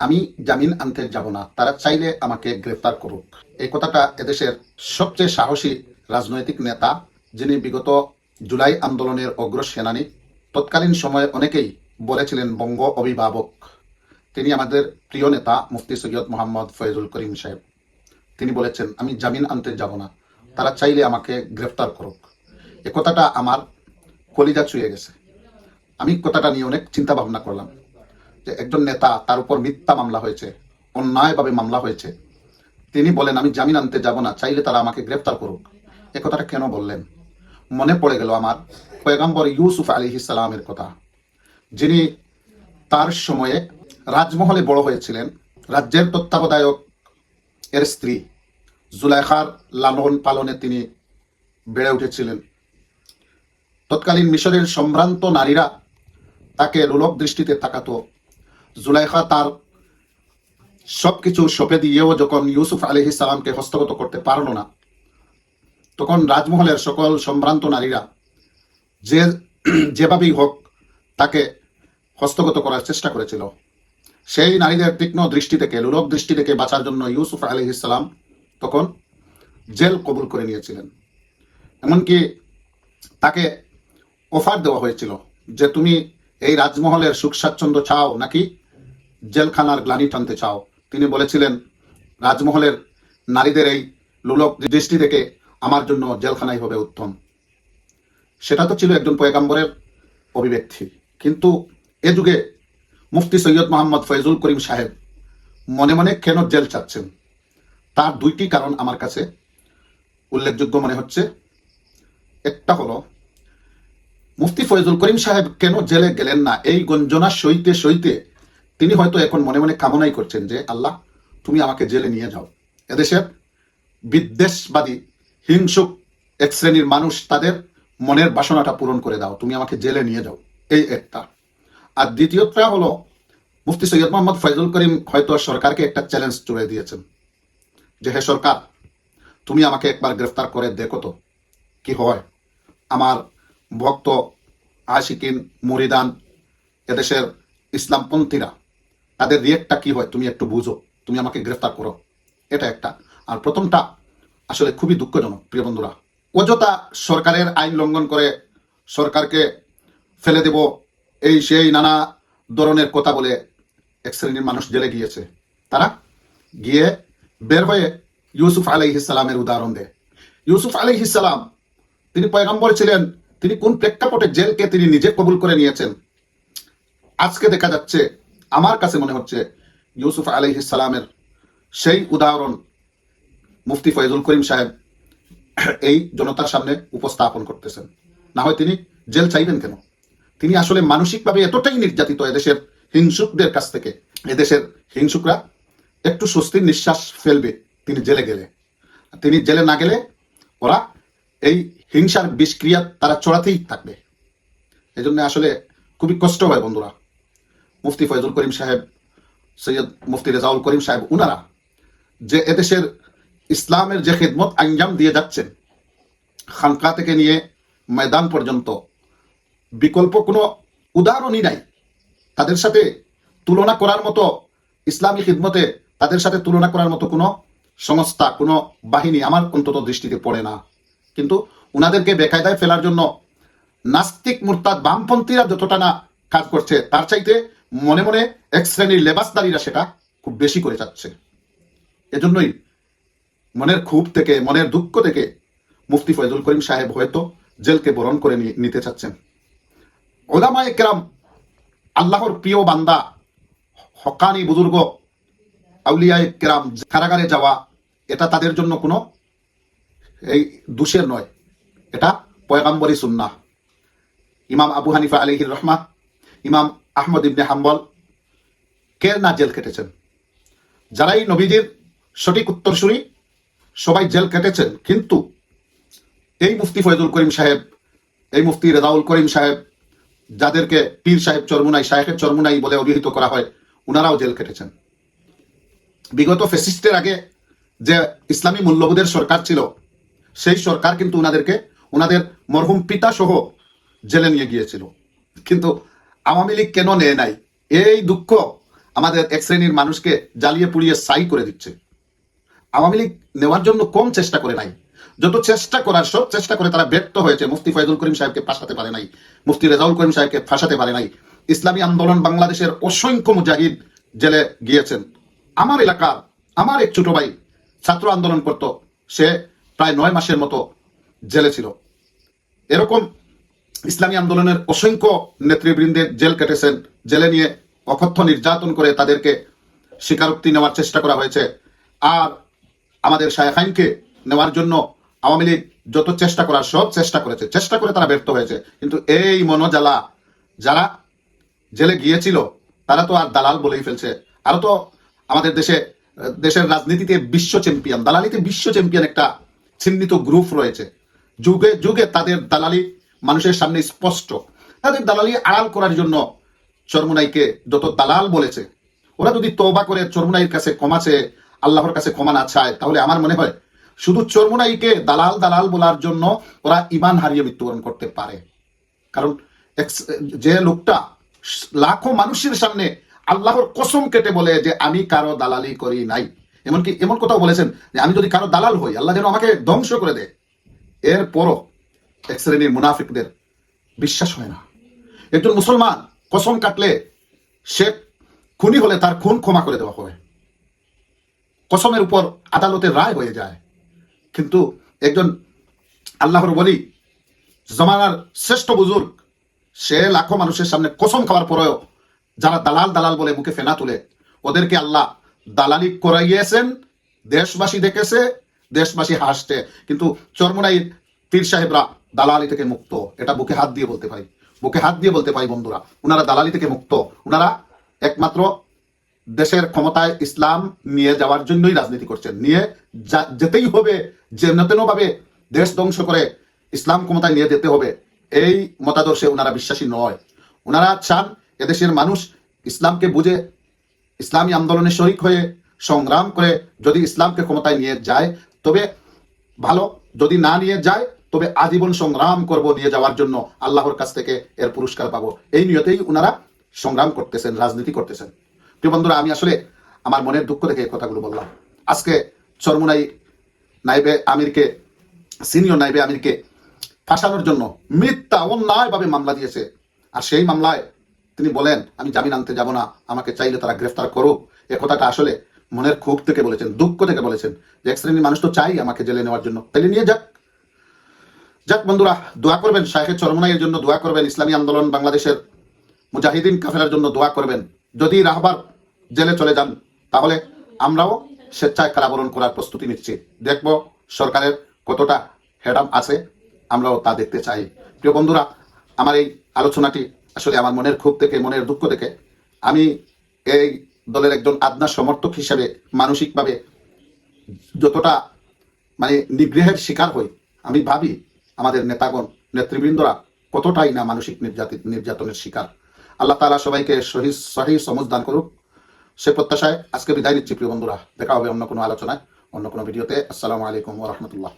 আমি জামিন আনতে যাব না, তারা চাইলে আমাকে গ্রেফতার করুক। এই কথাটা এদেশের সবচেয়ে সাহসী রাজনৈতিক নেতা, যিনি বিগত জুলাই আন্দোলনের অগ্রসেনানী, তৎকালীন সময়ে অনেকেই বলেছিলেন বঙ্গ অভিভাবক, তিনি আমাদের প্রিয় নেতা মুফতি সৈয়দ মোহাম্মদ ফয়জুল করিম সাহেব, তিনি বলেছেন আমি জামিন আনতে যাব না, তারা চাইলে আমাকে গ্রেফতার করুক। এ কথাটা আমার কলিজা ছুঁয়ে গেছে। আমি কথাটা নিয়ে অনেক চিন্তা ভাবনা করলাম যে একজন নেতা, তার উপর মিথ্যা মামলা হয়েছে, অন্যায়ভাবে মামলা হয়েছে, তিনি বলেন আমি জামিন আনতে যাব না, চাইলে তারা আমাকে গ্রেফতার করুক। এ কথাটা কেন বললেন? মনে পড়ে গেল আমার পয়গম্বর ইউসুফ আলাইহিস সালামের কথা, যিনি তার সময়ে রাজমহলে বড় হয়েছিলেন। রাজ্যের তত্ত্বাবধায়ক এর স্ত্রী জুলাইখার লালন পালনে তিনি বেড়ে উঠেছিলেন। তৎকালীন মিশরের সম্ভ্রান্ত নারীরা তাকে লোলক দৃষ্টিতে তাকাতো। জুলাইখা তার সবকিছু সঁপে দিয়েও যখন ইউসুফ আলাইহিস সালামকে হস্তগত করতে পারল না, তখন রাজমহলের সকল সম্ভ্রান্ত নারীরা যেভাবেই হোক তাকে হস্তগত করার চেষ্টা করেছিল। সেই নারীদের তীক্ষ্ণ দৃষ্টি থেকে, লোলক দৃষ্টি থেকে বাঁচার জন্য ইউসুফ আলাইহিস সালাম তখন জেল কবুল করে নিয়েছিলেন। এমনকি তাকে অফার দেওয়া হয়েছিল যে তুমি এই রাজমহলের সুখ স্বাচ্ছন্দ্য চাও নাকি জেলখানার গ্লানি টানতে চাও। তিনি বলেছিলেন রাজমহলের নারীদের এই লোলক দৃষ্টি থেকে আমার জন্য জেলখানাই হবে উত্তম। সেটা তো ছিল একজন পয়গাম্বরের অভিব্যক্তি। কিন্তু এ যুগে মুফতি সৈয়দ মোহাম্মদ ফয়জুল করিম সাহেব মনে মনে কেন জেল চাচ্ছেন, তার দুইটি কারণ আমার কাছে উল্লেখযোগ্য মনে হচ্ছে। একটা হলো, মুফতি ফয়জুল করিম সাহেব কেন জেলে গেলেন না, এই গঞ্জনা সইতে সইতে তিনি হয়তো এখন মনে মনে কামনাই করছেন যে আল্লাহ তুমি আমাকে জেলে নিয়ে যাও। এদেশের বিদ্বেষবাদী হিংসুক এক শ্রেণীর মানুষ, তাদের মনের বাসনাটা পূরণ করে দাও, তুমি আমাকে জেলে নিয়ে যাও, এই একটা। আর দ্বিতীয়টা হলো, মুফতি সৈয়দ মোহাম্মদ ফয়জুল করিম হয়তো সরকারকে একটা চ্যালেঞ্জ চলে দিয়েছেন যে হে সরকার, তুমি আমাকে একবার গ্রেফতার করে দেখো তো কি হয়। আমার ভক্ত আশিকিন মুরিদান, এদেশের ইসলামপন্থীরা, তাদের রিয়েক্টটা কি হয় তুমি একটু বুঝো, তুমি আমাকে গ্রেফতার করো, এটা একটা। আর প্রথমটা আসলে খুবই দুঃখজনক প্রিয় বন্ধুরা। অযথা সরকারের আইন লঙ্ঘন করে সরকারকে ফেলে দেব এই সেই নানা ধরনের কথা বলে এক শ্রেণীর মানুষ জেলে গিয়েছে। তারা গিয়ে বের হয়ে ইউসুফ আলাইহিস সালামের উদাহরণ দেয়। ইউসুফ আলাইহিস সালাম তিনি পয়গম্বর ছিলেন, তিনি কোন প্রেক্ষাপটে জেলকে তিনি নিজে কবুল করে নিয়েছেন। আজকে দেখা যাচ্ছে, আমার কাছে মনে হচ্ছে ইউসুফ আলাইহিস সালামের সেই উদাহরণ মুফতি ফয়জুল করিম সাহেব এই জনতার সামনে উপস্থাপন করতেছেন। না হয় তিনি জেল চাইবেন কেন? তিনি আসলে মানসিকভাবে এতটাই নির্যাতিত এদেশের হিংসুকদের কাছ থেকে, এদেশের হিংসুকরা একটু স্বস্তির নিঃশ্বাস ফেলবে তিনি জেলে গেলে। তিনি জেলে না গেলে ওরা এই হিংসার বিষক্রিয়া তারা চড়াতেই থাকবে। এই জন্য আসলে খুবই কষ্ট হয় বন্ধুরা। মুফতি ফয়জুল করিম সাহেব, সৈয়দ মুফতি রেজাউল করিম সাহেব, উনারা যে এদেশের ইসলামের যে খিদমত আঞ্জাম দিয়ে যাচ্ছেন, খানকা থেকে নিয়ে ময়দান পর্যন্ত বিকল্প কোনো উদাহরণই নাই। তাদের সাথে তুলনা করার মতো ইসলামী খিদমতে তাদের সাথে তুলনা করার মতো কোনো সংস্থা, কোনো বাহিনী আমার অন্তত দৃষ্টিতে পড়ে না। কিন্তু উনাদেরকে বেকায়দায় ফেলার জন্য নাস্তিক মুরতাদ বামপন্থীরা যতটা না কাজ করছে, তার চাইতে মনে মনে এক শ্রেণীর লেবাসদারীরা সেটা খুব বেশি করে যাচ্ছে। এজন্যই মনের ক্ষোভ থেকে, মনের দুঃখ থেকে মুফতি ফয়জুল করিম সাহেব হয়তো জেলকে বরণ করে নিতে চাচ্ছেন। ওলামায়ে কেরাম, আল্লাহর প্রিয় বান্দা, হক্কানি বুজুর্গ আউলিয়ায়ে কেরাম কারাগারে যাওয়া, এটা তাদের জন্য কোনো এই দোষের নয়, এটা পয়গাম্বরী সুন্নাহ। ইমাম আবু হানিফা আলাইহির রহমাহ, ইমাম আহমদ ইবনে হাম্বল কে না জেল কেটেছেন? যারাই নবীজির সঠিক উত্তরসূরি সবাই জেল কেটেছেন। কিন্তু এই মুফতি ফয়জুল করিম সাহেব, এই মুফতি রেজাউল করিম সাহেব, যাদেরকে পীর সাহেব চরমুনাই, শায়েখের চরমুনাই বলে অভিহিত করা হয়, উনারাও জেল কেটেছেন। বিগত ফ্যাসিস্টের আগে যে ইসলামী মূল্যবোধের সরকার ছিল, সেই সরকার কিন্তু উনাদেরকে, উনাদের মরহুম পিতা সহ জেলে নিয়ে গিয়েছিল। কিন্তু আওয়ামী লীগ কেন নেয় নাই, এই দুঃখ আমাদের এক শ্রেণীর মানুষকে জ্বালিয়ে পুড়িয়ে ছাই করে দিচ্ছে। আওয়ামী লীগ নেওয়ার জন্য কম চেষ্টা করে নাই, যত চেষ্টা করার সব চেষ্টা করে তারা ব্যর্থ হয়েছে। মুফতি ফয়জুল করিম সাহেবকে ফাঁসাতে পারে নাই, মুফতি রেজাউল করিম সাহেবকে ফাঁসাতে পারে নাই। ইসলামী আন্দোলন বাংলাদেশের অসংখ্য মুজাহিদ জেলে গিয়েছেন। আমার এলাকার আমার এক ছোট ভাই ছাত্র আন্দোলন করত, সে প্রায় 9 মাসের মতো জেলে ছিল। এরকম ইসলামী আন্দোলনের অসংখ্য নেতৃবৃন্দের জেল কেটেছেন। জেলে নিয়ে অকথ্য নির্যাতন করে তাদেরকে স্বীকারোক্তি নেওয়ার চেষ্টা করা হয়েছে। আর আমাদের শায়েখাইনকে নেওয়ার জন্য আওয়ামী লীগ যত চেষ্টা করার সব চেষ্টা করেছে, চেষ্টা করে তারা ব্যর্থ হয়েছে। কিন্তু এই মনোজ্বালা যারা জেলে গিয়েছিল তারা তো আর দালাল বলেই ফেলছে। আরো তো আমাদের দেশের রাজনীতিতে বিশ্ব চ্যাম্পিয়ন, দালালিতে বিশ্ব চ্যাম্পিয়ন একটা চিহ্নিত গ্রুপ রয়েছে। যুগে যুগে তাদের দালালি মানুষের সামনে স্পষ্ট। তাদের দালালি আড়াল করার জন্য চরমুনাইকে যত দালাল বলেছে, ওরা যদি তওবা করে চরমুনাইয়ের কাছে ক্ষমা চেয়ে আল্লাহর কাছে ক্ষমা না চায়, তাহলে আমার মনে হয় শুধু চরমুনাইকে দালাল দালাল বলার জন্য ওরা ঈমান হারিয়ে মৃত্যুবরণ করতে পারে। কারণ যে লোকটা লাখো মানুষের সামনে আল্লাহর কসম কেটে বলে যে আমি কারো দালালি করি নাই, এমনকি এমন কথাও বলেছেন যে আমি যদি কারো দালাল হই আল্লাহ যেন আমাকে ধ্বংস করে দেয়। এরপরও এক শ্রেণীর মুনাফিকদের বিশ্বাস হয় না। একজন মুসলমান কসম কাটলে সে খুনি হলে তার খুন ক্ষমা করে দেওয়া হয়, কসমের উপর আদালতের রায় হয়ে যায়। কিন্তু একজন আল্লাহর ওলি, জমানার শ্রেষ্ঠ বুজুর্গ, সে লাখো মানুষের সামনে কসম খাওয়ার পরেও যারা দালাল দালাল বলে মুখে ফেনা তুলে, ওদেরকে আল্লাহ দালালি করাইয়েছেন। দেশবাসী দেখেছে, দেশবাসী হাসছে। কিন্তু চরমুনাইয়ের পীর সাহেবরা দালালি থেকে মুক্ত, এটা বুকে হাত দিয়ে বলতে পারি, বুকে হাত দিয়ে বলতে পারি বন্ধুরা। ওনারা দালালি থেকে মুক্ত। ওনারা একমাত্র দেশের ক্ষমতায় ইসলাম নিয়ে যাওয়ার জন্যই রাজনীতি করছেন। নিয়ে যেতেই হবে, যেন ভাবে দেশ ধ্বংস করে ইসলাম ক্ষমতায় নিয়ে যেতে হবে, এই মতাদর্শে ওনারা বিশ্বাসী নয়। ওনারা চান এদেশের মানুষ ইসলামকে বুঝে ইসলামী আন্দোলনে শরিক হয়ে সংগ্রাম করে যদি ইসলামকে ক্ষমতায় নিয়ে যায় তবে ভালো, যদি না নিয়ে যায় তবে আজীবন সংগ্রাম করব নিয়ে যাওয়ার জন্য, আল্লাহর কাছ থেকে এর পুরস্কার পাবো, এই নিয়তেই ওনারা সংগ্রাম করতেছেন, রাজনীতি করতেছেন। প্রিয় বন্ধুরা, আমি আসলে আমার মনের দুঃখ থেকে কথাগুলো বললাম। আজকে চরমুনাই নাইবে আমিরকে, সিনিয়র নাইবে আমিরকে ফাঁসানোর জন্য মিথ্যা অন্যায়ভাবে মামলা দিয়েছে। আর সেই মামলায় তিনি বলেন আমি জামিন আনতে যাব না, আমাকে চাইলে তারা গ্রেফতার করুক। এ কথাটা আসলে মনের ক্ষোভ থেকে বলেছেন, দুঃখ থেকে বলেছেন যে এক শ্রেণীর মানুষ তো চাই আমাকে জেলে নেওয়ার জন্য, তাইলে নিয়ে যাক। যাক বন্ধুরা, দোয়া করবেন শায়েখে চরমুনাইয়ের জন্য, দোয়া করবেন ইসলামী আন্দোলন বাংলাদেশের মুজাহিদিন কাফেলার জন্য দোয়া করবেন। যদি রাহবার জেলে চলে যান তাহলে আমরাও স্বেচ্ছায় কারাবরণ করার প্রস্তুতি নিচ্ছি। দেখব সরকারের কতটা হেডাম আছে, আমরাও তা দেখতে চাই। প্রিয় বন্ধুরা, আমার এই আলোচনাটি আসলে আমার মনের ক্ষোভ থেকে, মনের দুঃখ থেকে, আমি এই দলের একজন আদনা সমর্থক হিসেবে মানসিকভাবে যতটা নিগ্রহের শিকার হই, আমি ভাবি আমাদের নেতাগণ, নেতৃবৃন্দরা কতটাই না মানসিক নির্যাতনের শিকার। আল্লাহ তাআলা সবাইকে সহি সমঝ দান করুক, সে প্রত্যাশায় আজকে বিদায় নিচ্ছি। প্রিয় বন্ধুরা, দেখা হবে অন্য কোনো আলোচনায়, অন্য কোনো ভিডিওতে। আসসালামু আলাইকুম ওয়া রাহমাতুল্লাহ।